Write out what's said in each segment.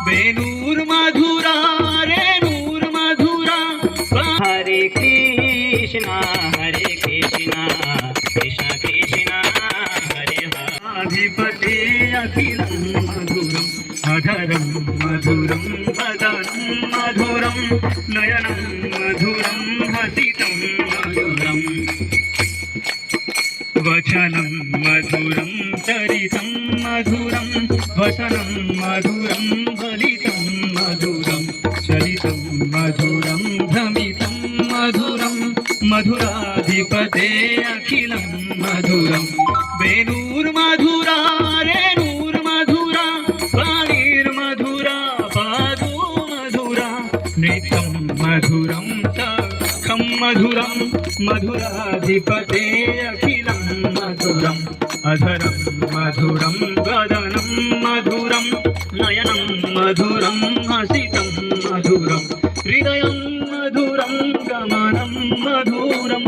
बेनूर मधुरा रे नूर मधुरा हरे कृष्णा कृष्ण कृष्ण हरे हरे अखिलं मधुरम् अधरं मधुरं वदनं मधुरं नयनं मधुरं हसितं मधुरम् वचनं मधुरं चरितं मधुरं वसनं मधुरं फलितं मधुरं चलितं मधुरं भ्रमितं मधुरं मधुराधिपते अखिलं मधुरं बेनूर मधुरा रे नूर मधुरा पाणिर्मधुरा पादो मधुरा नृत्यं मधुरं सखं मधुरं मधुराधिपते अखिलं मधुरम् अधरं मधुरं वदनं मधुरं नयनं मधुरं हसितं मधुरं हृदयं मधुरं गमनं मधुरं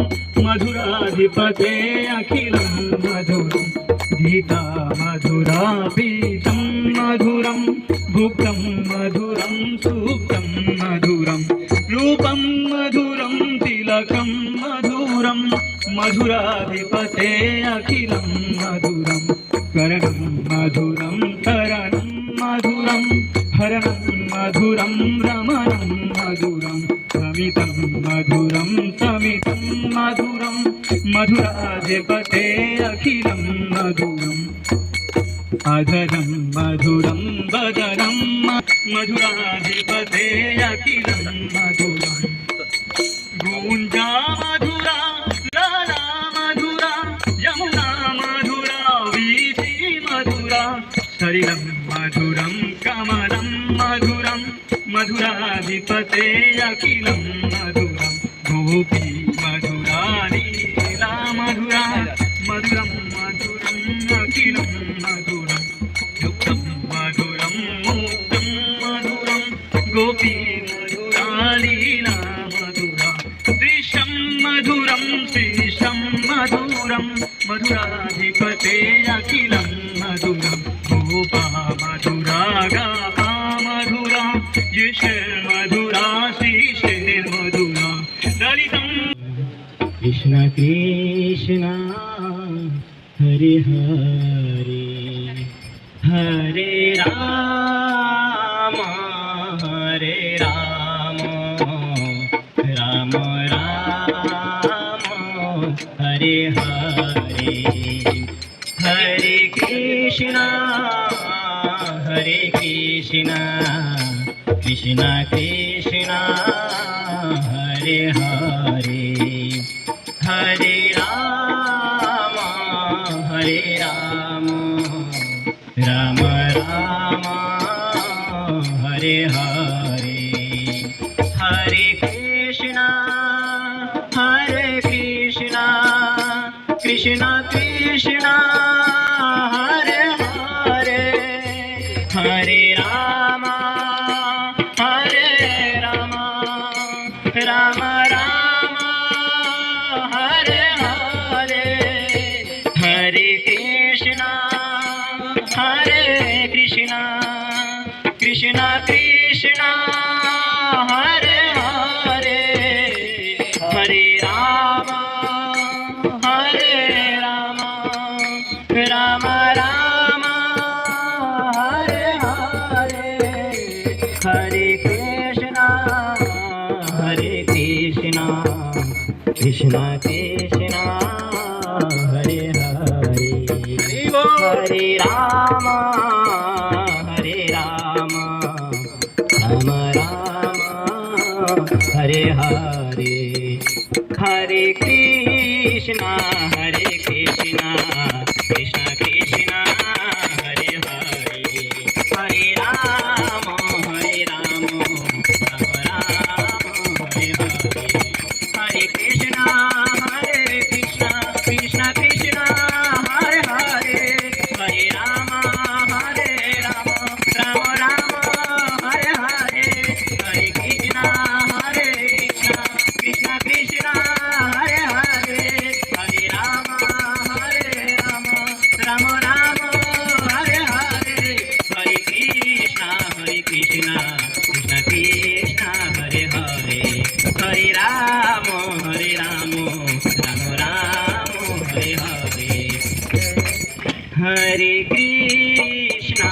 मधुराधिपते अखिलं मधुरं गीता मधुरा पीतं मधुरं भुक्तं मधुरं सुप्तं मधुरं रूपं मधुरं तिलकं मधुरं मधुराधिपते अखिलं मधुरं करणं मधुरं करणं मधुरं हरणं मधुरं रमणं मधुरं समितं मधुरं समितं मधुरं मधुराधिपते अखिलं मधुरम् अधरं मधुरं वदनं मधुराधिपते अखिलं मधुरम् गुञ्जा मधुरा लाला मधुरा यमुना मधुरा वीथी मधुरा सलिलं मधुरं कमलं मधुरं मधुराधिपते अखिलं मधुरं गोपी मधुरा लीला मधुरा मधुरं मधुरं अखिलं मधुरं युक्तं मधुरं मुक्तं मधुरं गोपी मधुरा लीला मधुरा दृश्यं मधुरं श्रीशं मधुरं मधुराधिपते अखिलं मधुरं गोपा मधुरा गापा मधुरा यशर्मधुरा श्रीशैर्मधुरा ललितं कृष्ण कृष्ण हरे हरे हरे राम हरे Ram Ram Ram Hare Hare Hare Krishna Krishna Krishna Hare Hare Hare Ram Ram Ram Hare Hare Hare Krishna Krishna Krishna Hare Hare Hare Ram Ram Ram Hare Hare Hare Krishna Krishna Krishna Hare Hare Hare Ram Ram Ram Hare Hare Hare Krishna Krishna Krishna Hare Hare Hare Ram Ram Ram Hare Hare Hare Krishna Krishna Krishna Hare Hare Hare Ram Ram Hare Hare Hare Krishna Krishna Krishna Hare Hare Hare Ram Ram Ram Hare Hare Hare Krishna Krishna Krishna Hare Hare Hare Krishna Krishna Krishna Hare Hare Hare Rama Rama Rama Hare Hare Hare Krishna